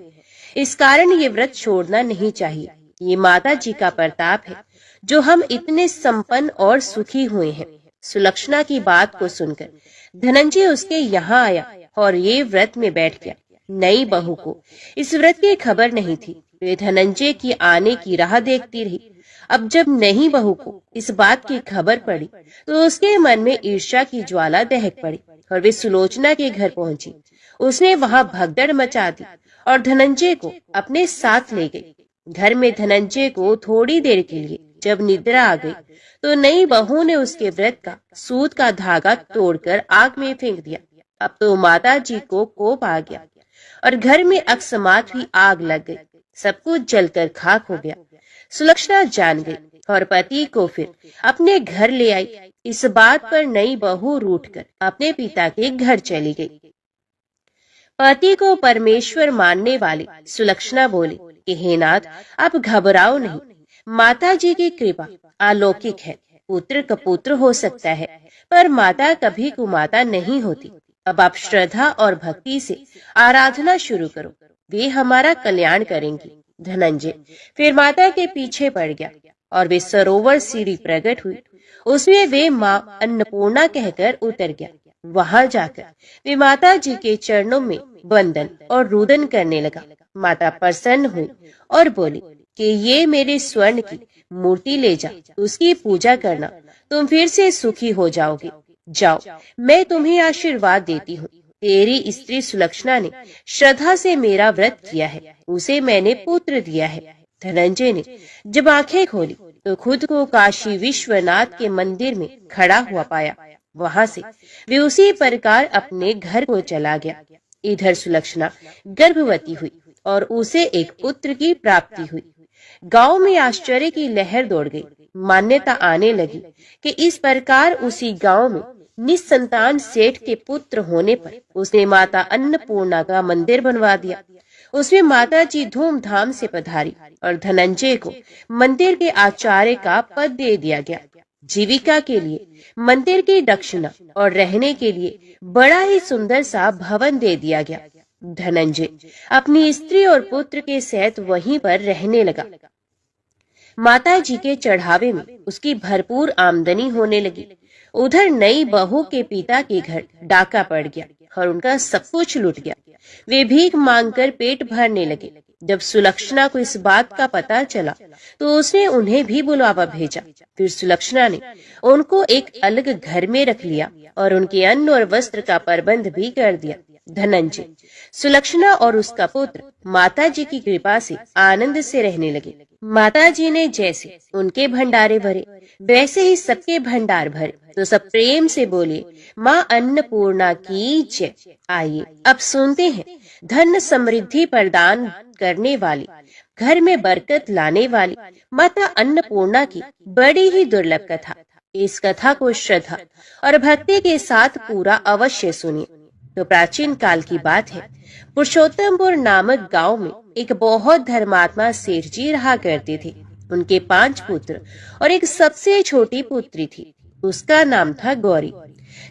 इस कारण ये व्रत छोड़ना नहीं चाहिए। ये माता जी का प्रताप है जो हम इतने संपन्न और सुखी हुए हैं। सुलक्षणा की बात को सुनकर धनंजय उसके यहाँ आया और ये व्रत में बैठ गया। नई बहू को इस व्रत की खबर नहीं थी। वे धनंजय की आने की राह देखती रही। अब जब नई बहू को इस बात की खबर पड़ी तो उसके मन में ईर्ष्या की ज्वाला दहक पड़ी और वे सुलोचना के घर पहुंची। उसने वहां भगदड़ मचा दी और धनंजय को अपने साथ ले गई। घर में धनंजय को थोड़ी देर के लिए जब निद्रा आ गई तो नई बहू ने उसके व्रत का सूत का धागा तोड़कर आग में फेंक दिया। अब तो माता जी को कोप आ गया और घर में अकस्मात ही आग लग गई। सब कुछ जलकर खाक हो गया। सुलक्षणा जान गई और पति को फिर अपने घर ले आई। इस बात पर नई बहू रूठकर अपने पिता के घर चली गई। पति को परमेश्वर मानने वाली सुलक्षणा बोली कि हे नाथ, आप घबराओ नहीं, माता जी की कृपा अलौकिक है। पुत्र कपुत्र हो सकता है पर माता कभी कुमाता नहीं होती। अब आप श्रद्धा और भक्ति से आराधना शुरू करो, वे हमारा कल्याण करेंगी। धनंजय फिर माता के पीछे पड़ गया और वे सरोवर सीढ़ी प्रकट हुई। उसमें वे माँ अन्नपूर्णा कहकर उतर गया। वहां जाकर वे माता जी के चरणों में वंदन और रुदन करने लगा। माता प्रसन्न हुई और बोली कि ये मेरे स्वर्ण की मूर्ति ले जा, उसकी पूजा करना, तुम फिर से सुखी हो जाओगे। जाओ, मैं तुम्हें आशीर्वाद देती हूँ। तेरी स्त्री सुलक्षणा ने श्रद्धा से मेरा व्रत किया है, उसे मैंने पुत्र दिया है। धनंजय ने जब आंखें खोली तो खुद को काशी विश्वनाथ के मंदिर में खड़ा हुआ पाया। वहां से वे उसी प्रकार अपने घर को चला गया। इधर सुलक्षणा गर्भवती हुई और उसे एक पुत्र की प्राप्ति हुई। गांव में आश्चर्य की लहर दौड़ गई। मान्यता आने लगी कि इस प्रकार उसी गांव में निसंतान सेठ के पुत्र होने पर उसने माता अन्नपूर्णा का मंदिर बनवा दिया। उसमें माता जी धूमधाम से पधारी और धनंजय को मंदिर के आचार्य का पद दे दिया गया। जीविका के लिए मंदिर की दक्षिणा और रहने के लिए बड़ा ही सुंदर सा भवन दे दिया गया। धनंजय अपनी स्त्री और पुत्र के सहित वहीं पर रहने लगा। माता जी के चढ़ावे में उसकी भरपूर आमदनी होने लगी। उधर नई बहू के पिता के घर डाका पड़ गया और उनका सब कुछ लूट गया। वे भीख मांगकर पेट भरने लगे। जब सुलक्षणा को इस बात का पता चला तो उसने उन्हें भी बुलावा भेजा। फिर सुलक्षणा ने उनको एक अलग घर में रख लिया और उनके अन्न और वस्त्र का प्रबंध भी कर दिया। धनंजय, सुलक्षणा और उसका पुत्र माता जी की कृपा से आनंद से रहने लगे। माता जी ने जैसे उनके भंडारे भरे वैसे ही सबके भंडार भरे तो सब प्रेम से बोले, माँ अन्नपूर्णा की जय। आइए अब सुनते हैं धन समृद्धि प्रदान करने वाली, घर में बरकत लाने वाली माता अन्नपूर्णा की बड़ी ही दुर्लभ कथा। इस कथा को श्रद्धा और भक्ति के साथ पूरा अवश्य सुनिए। तो प्राचीन काल की बात है। पुरुषोत्तमपुर नामक गांव में एक बहुत धर्मात्मा सेठ जी रहा करते थे। उनके 5 पुत्र और एक सबसे छोटी पुत्री थी। उसका नाम था गौरी।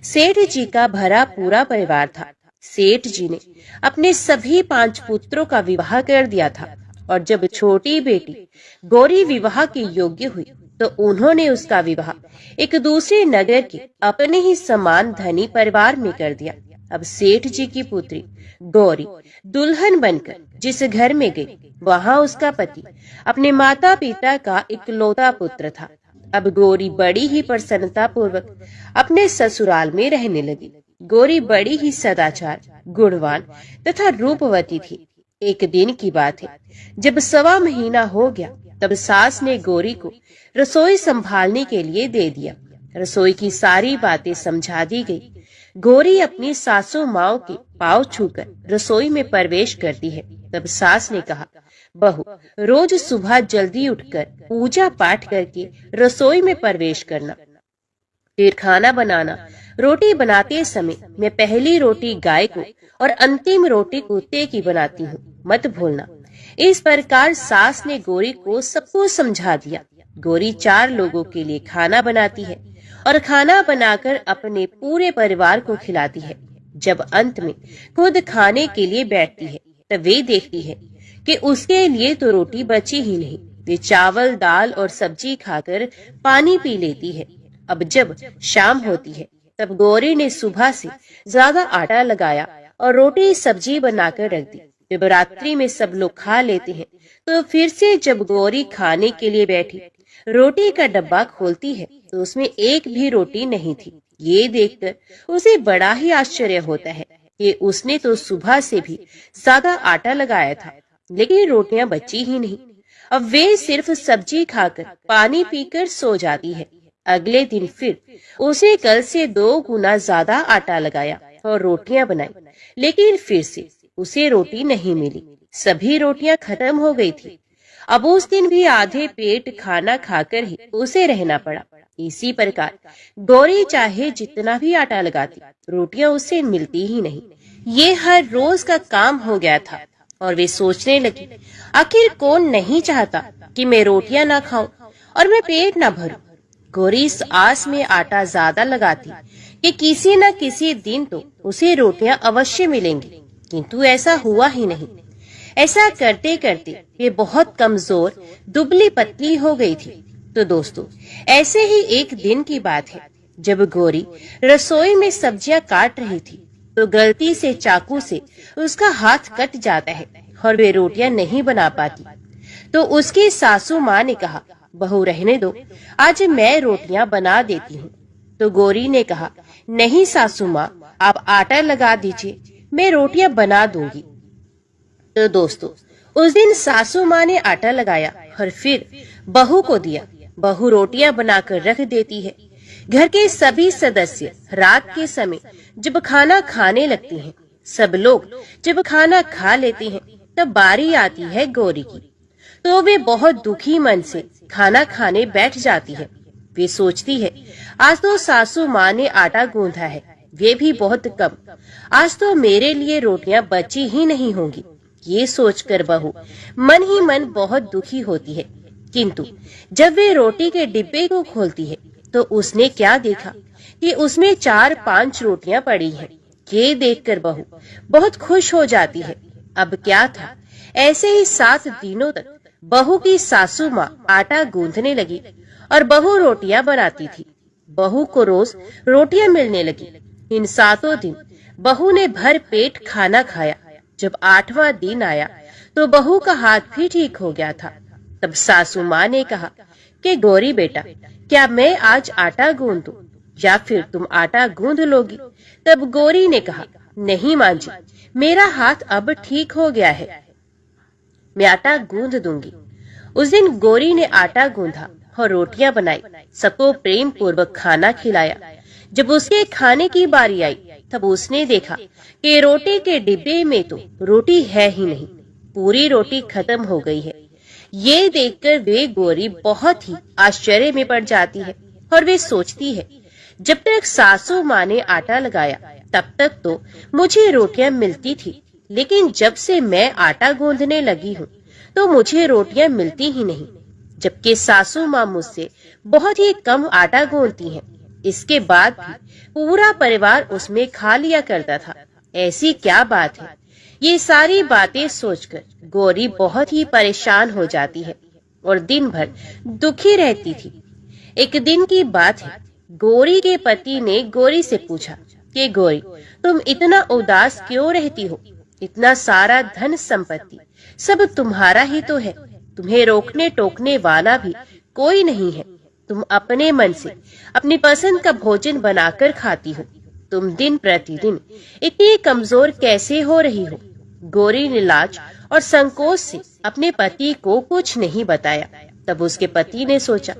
सेठ जी का भरा पूरा परिवार था। सेठ जी ने अपने सभी 5 पुत्रों का विवाह कर दिया था और जब छोटी बेटी गौरी विवाह के योग्य हुई तो उन्होंने उसका विवाह एक दूसरे नगर के अपने ही समान धनी परिवार में कर दिया। अब सेठ जी की पुत्री गौरी दुल्हन बनकर जिस घर में गई वहां उसका पति अपने माता पिता का इकलौता पुत्र था। अब गौरी बड़ी ही प्रसन्नता पूर्वक अपने ससुराल में रहने लगी। गौरी बड़ी ही सदाचार, गुणवान तथा रूपवती थी। एक दिन की बात है, जब 1.25 महीना हो गया तब सास ने गौरी को रसोई संभालने के लिए दे दिया। रसोई की सारी बातें समझा दी गई। गौरी अपनी सासू माओ के पांव छूकर रसोई में प्रवेश करती है। तब सास ने कहा, बहू रोज सुबह जल्दी उठकर पूजा पाठ करके रसोई में प्रवेश करना, फिर खाना बनाना। रोटी बनाते समय मैं पहली रोटी गाय को और अंतिम रोटी कुत्ते की बनाती हूँ, मत भूलना। इस प्रकार सास ने गौरी को सब कुछ समझा दिया। गौरी 4 लोगों के लिए खाना बनाती है और खाना बनाकर अपने पूरे परिवार को खिलाती है। जब अंत में खुद खाने के लिए बैठती है तब वे देखती है कि उसके लिए तो रोटी बची ही नहीं। वे चावल, दाल और सब्जी खाकर पानी पी लेती है। अब जब शाम होती है तब गौरी ने सुबह से ज्यादा आटा लगाया और रोटी सब्जी बनाकर रख दी। जब रात्रि में सब लोग खा लेते हैं तो फिर से जब गौरी खाने के लिए बैठी, रोटी का डब्बा खोलती है तो उसमें एक भी रोटी नहीं थी। ये देखकर उसे बड़ा ही आश्चर्य होता है कि उसने तो सुबह से भी ज्यादा आटा लगाया था, लेकिन रोटियां बची ही नहीं। अब वे सिर्फ सब्जी खाकर पानी पीकर सो जाती है। अगले दिन फिर उसे कल से 2 गुना ज्यादा आटा लगाया और रोटियां बनाई, लेकिन फिर से उसे रोटी नहीं मिली। सभी रोटियां खत्म हो गई थी। अब उस दिन भी आधे पेट खाना खाकर ही उसे रहना पड़ा। इसी प्रकार गौरी चाहे जितना भी आटा लगाती, रोटियां उसे मिलती ही नहीं। ये हर रोज का काम हो गया था और वे सोचने लगी, आखिर कौन नहीं चाहता कि मैं रोटियां ना खाऊं और मैं पेट ना भरूं। गौरी इस आस में आटा ज्यादा लगाती कि किसी न किसी दिन तो उसे रोटियां अवश्य मिलेंगी, किंतु ऐसा हुआ ही नहीं। ऐसा करते करते वे बहुत कमजोर, दुबली पतली हो गई थी। तो दोस्तों, ऐसे ही एक दिन की बात है जब गौरी रसोई में सब्जियां काट रही थी तो गलती से चाकू से उसका हाथ कट जाता है और वे रोटियां नहीं बना पाती। तो उसकी सासू माँ ने कहा, बहू रहने दो, आज मैं रोटियां बना देती हूँ। तो गौरी ने कहा, नहीं सासू माँ, आप आटा लगा दीजिए, मैं रोटियां बना दूंगी। तो दोस्तों, उस दिन सासू माँ ने आटा लगाया और फिर बहू को दिया। बहू रोटियां बनाकर रख देती है। घर के सभी सदस्य रात के समय जब खाना खाने लगते हैं, सब लोग जब खाना खा लेते हैं, तब बारी आती है गौरी की। तो वे बहुत दुखी मन से खाना खाने बैठ जाती है। वे सोचती है, आज तो सासू माँ ने आटा गूंथा है, वे भी बहुत कम, आज तो मेरे लिए रोटियां बची ही नहीं होंगी। ये सोचकर बहू मन ही मन बहुत दुखी होती है। किंतु जब वे रोटी के डिब्बे को खोलती है तो उसने क्या देखा कि उसमें 4-5 रोटियां पड़ी हैं। ये देखकर बहू बहुत खुश हो जाती है। अब क्या था, ऐसे ही 7 दिनों तक बहू की सासू माँ आटा गूंथने लगी और बहू रोटियां बनाती थी। बहू को रोज रोटियां मिलने लगी। इन 7 दिन बहू ने भर पेट खाना खाया। जब 8वां दिन आया तो बहू का हाथ भी ठीक हो गया था। तब सासू माँ ने कहा कि गौरी बेटा, क्या मैं आज आटा गूंद दूं या फिर तुम आटा गूंद लोगी? तब गौरी ने कहा, नहीं माँ जी, मेरा हाथ अब ठीक हो गया है, मैं आटा गूंद दूंगी। उस दिन गौरी ने आटा गूंधा और रोटियां बनाई, सबको प्रेम पूर्वक खाना खिलाया। जब उसके खाने की बारी आई तब उसने देखा कि रोटी के डिब्बे में तो रोटी है ही नहीं, पूरी रोटी खत्म हो गई है। ये देखकर वे गौरी बहुत ही आश्चर्य में पड़ जाती है और वे सोचती है, जब तक सासू माँ ने आटा लगाया तब तक तो मुझे रोटियां मिलती थी, लेकिन जब से मैं आटा गूंदने लगी हूँ तो मुझे रोटियां मिलती ही नहीं, जबकि सासू माँ मुझसे बहुत ही कम आटा गूंदती हैं। इसके बाद भी पूरा परिवार उसमें खा लिया करता था। ऐसी क्या बात है? ये सारी बातें सोचकर गौरी बहुत ही परेशान हो जाती है और दिन भर दुखी रहती थी। एक दिन की बात है, गौरी के पति ने गौरी से पूछा कि गौरी, तुम इतना उदास क्यों रहती हो? इतना सारा धन संपत्ति सब तुम्हारा ही तो है, तुम्हें रोकने टोकने वाला भी कोई नहीं है। तुम अपने मन से अपनी पसंद का भोजन बनाकर खाती हो, तुम दिन प्रतिदिन इतनी कमजोर कैसे हो रही हो? गौरी ने लाज और संकोच से अपने पति को कुछ नहीं बताया। तब उसके पति ने सोचा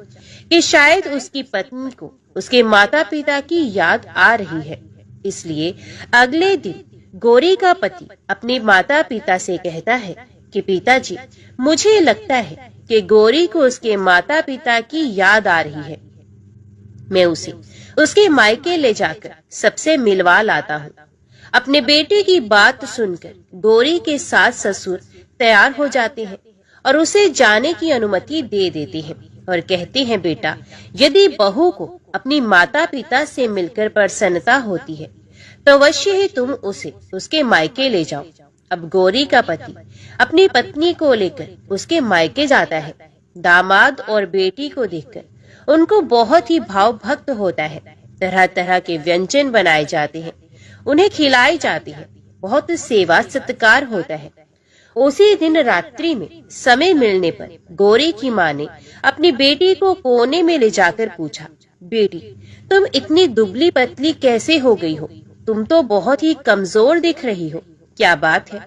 कि शायद उसकी पत्नी को उसके माता पिता की याद आ रही है, इसलिए अगले दिन गौरी का पति अपने माता पिता से कहता है कि पिताजी, मुझे लगता है कि गौरी को उसके माता पिता की याद आ रही है, मैं उसे उसके मायके ले जाकर सबसे मिलवा लाता हूँ। अपने बेटे की बात सुनकर गौरी के सास ससुर तैयार हो जाते हैं और उसे जाने की अनुमति दे देते हैं और कहते हैं, बेटा, यदि बहू को अपनी माता पिता से मिलकर प्रसन्नता होती है तो अवश्य ही तुम उसे उसके मायके ले जाओ। अब गौरी का पति अपनी पत्नी को लेकर उसके मायके जाता है। दामाद और बेटी को देखकर उनको बहुत ही भाव भक्त होता है। तरह तरह के व्यंजन बनाए जाते हैं, उन्हें खिलाए जाते हैं, बहुत सेवा सत्कार होता है। उसी दिन रात्रि में समय मिलने पर गौरी की माँ ने अपनी बेटी को कोने में ले जाकर पूछा, बेटी, तुम इतनी दुबली पतली कैसे हो गई हो? तुम तो बहुत ही कमजोर दिख रही हो। क्या बात है?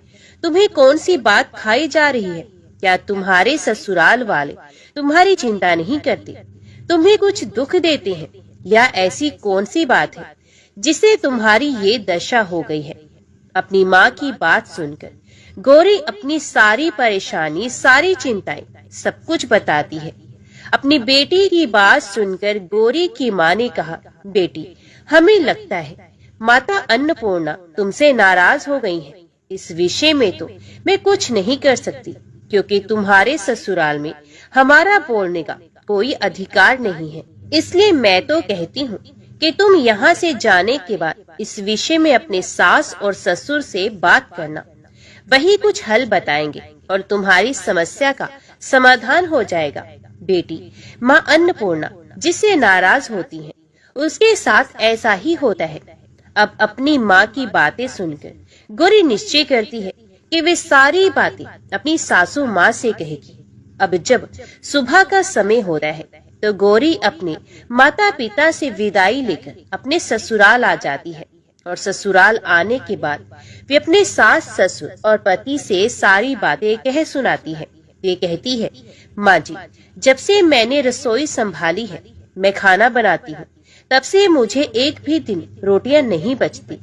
तुम्हें कौन सी बात खाई जा रही है? क्या तुम्हारे ससुराल वाले तुम्हारी चिंता नहीं करते? तुम्हें कुछ दुख देते हैं? या ऐसी कौन सी बात है जिससे तुम्हारी ये दशा हो गई है? अपनी माँ की बात सुनकर गौरी अपनी सारी परेशानी, सारी चिंताएं, सब कुछ बताती है। अपनी बेटी की बात सुनकर गौरी की माँ ने कहा, बेटी, हमें लगता है माता अन्नपूर्णा तुमसे नाराज हो गई है। इस विषय में तो मैं कुछ नहीं कर सकती, क्योंकि तुम्हारे ससुराल में हमारा बोलने का कोई अधिकार नहीं है। इसलिए मैं तो कहती हूँ कि तुम यहाँ से जाने के बाद इस विषय में अपने सास और ससुर से बात करना। वही कुछ हल बताएंगे और तुम्हारी समस्या का समाधान हो जाएगा। बेटी, माँ अन्नपूर्णा जिससे नाराज होती है उसके साथ ऐसा ही होता है। अब अपनी माँ की बातें सुनकर गौरी निश्चय करती है कि वे सारी बातें अपनी सासू माँ से कहेगी। अब जब सुबह का समय होता है तो गौरी अपने माता पिता से विदाई लेकर अपने ससुराल आ जाती है और ससुराल आने के बाद वे अपने सास ससुर और पति से सारी बातें कह सुनाती है। वे कहती है, माँ जी, जब से मैंने रसोई संभाली है, मैं खाना बनाती हूँ, तब से मुझे एक भी दिन रोटियां नहीं बचती।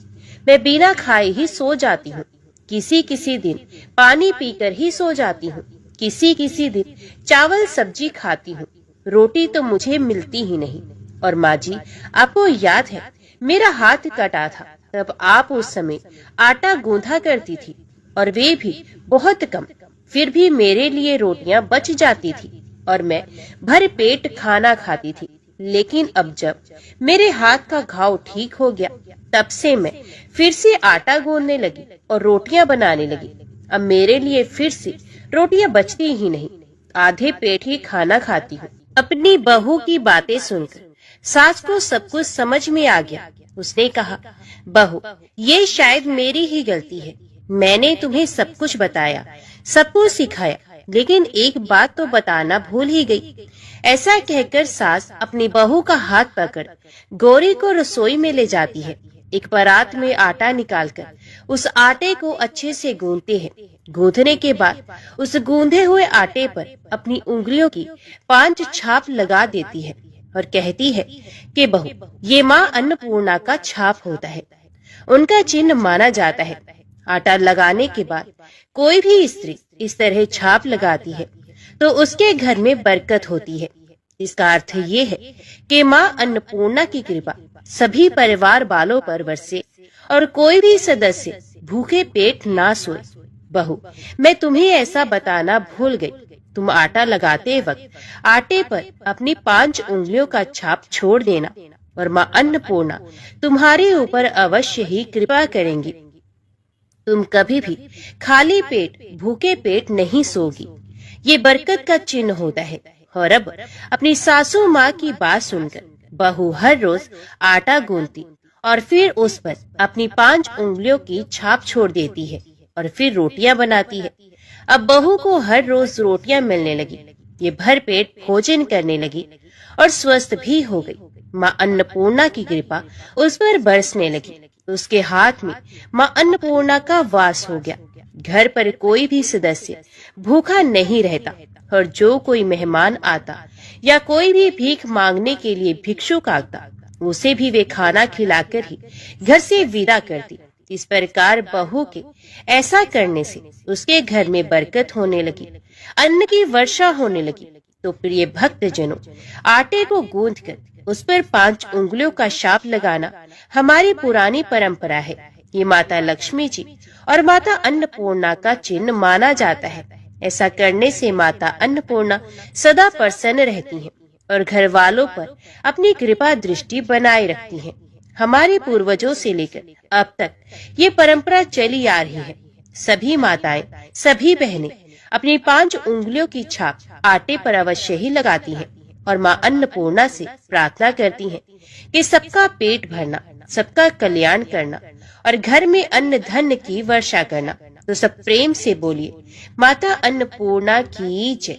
मैं बिना खाए ही सो जाती हूँ। किसी किसी दिन पानी पीकर ही सो जाती हूँ। किसी किसी दिन चावल सब्जी खाती हूँ, रोटी तो मुझे मिलती ही नहीं। और माँ जी, आपको याद है मेरा हाथ कटा था, तब आप उस समय आटा गूंथा करती थी और वे भी बहुत कम, फिर भी मेरे लिए रोटियां बच जाती थी और मैं भर पेट खाना खाती थी। लेकिन अब जब मेरे हाथ का घाव ठीक हो गया, तब से मैं फिर से आटा गूंथने लगी और रोटियां बनाने लगी। अब मेरे लिए फिर से रोटियां बचती ही नहीं, आधे पेट ही खाना खाती हूँ। अपनी बहू की बातें सुनकर सास को सब कुछ समझ में आ गया। उसने कहा, बहू, ये शायद मेरी ही गलती है। मैंने तुम्हें सब कुछ बताया, सब कुछ सिखाया, लेकिन एक बात तो बताना भूल ही गई। ऐसा कहकर सास अपनी बहू का हाथ पकड़ गौरी को रसोई में ले जाती है। एक परात में आटा निकालकर उस आटे को अच्छे से गूंथते हैं। गूंथने के बाद उस गूंधे हुए आटे पर अपनी उंगलियों की 5 छाप लगा देती है और कहती है कि बहू, ये माँ अन्नपूर्णा का छाप होता है, उनका चिन्ह माना जाता है। आटा लगाने के बाद कोई भी स्त्री इस तरह छाप लगाती है तो उसके घर में बरकत होती है। इसका अर्थ ये है कि माँ अन्नपूर्णा की कृपा सभी परिवार वालों पर बरसे और कोई भी सदस्य भूखे पेट ना सोए। बहू, मैं तुम्हें ऐसा बताना भूल गई। तुम आटा लगाते वक्त आटे पर अपनी 5 उंगलियों का छाप छोड़ देना और माँ अन्नपूर्णा तुम्हारे ऊपर अवश्य ही कृपा करेंगी। तुम कभी भी खाली पेट, भूखे पेट नहीं सोगी। ये बरकत का चिन्ह होता है। और अब अपनी सासू माँ की बात सुनकर बहू हर रोज आटा गूंथती और फिर उस पर अपनी 5 उंगलियों की छाप छोड़ देती है और फिर रोटियां बनाती है। अब बहू को हर रोज रोटियां मिलने लगी। ये भर पेट भोजन करने लगी और स्वस्थ भी हो गई। माँ अन्नपूर्णा की कृपा उस पर बरसने लगी। उसके हाथ में माँ अन्नपूर्णा का वास हो गया। घर पर कोई भी सदस्य भूखा नहीं रहता और जो कोई मेहमान आता या कोई भी भीख मांगने के लिए भिक्षुक आता, उसे भी वे खाना खिलाकर ही घर से विदा करती। इस प्रकार बहू के ऐसा करने से उसके घर में बरकत होने लगी, अन्न की वर्षा होने लगी। तो प्रिय भक्त जनों, आटे को गूंथकर उस पर 5 उंगलियों का छाप लगाना हमारी पुरानी परंपरा है। ये माता लक्ष्मी जी और माता अन्नपूर्णा का चिन्ह माना जाता है। ऐसा करने से माता अन्नपूर्णा सदा प्रसन्न रहती हैं और घर वालों पर अपनी कृपा दृष्टि बनाए रखती हैं। हमारे पूर्वजों से लेकर अब तक ये परंपरा चली आ रही है। सभी माताएं, सभी बहनें अपनी 5 उंगलियों की छाप आटे पर अवश्य ही लगाती हैं और माँ अन्नपूर्णा से प्रार्थना करती हैं कि सबका पेट भरना, सबका कल्याण करना और घर में अन्न धन की वर्षा करना। तो सब प्रेम से बोलिए, माता अन्नपूर्णा की जय।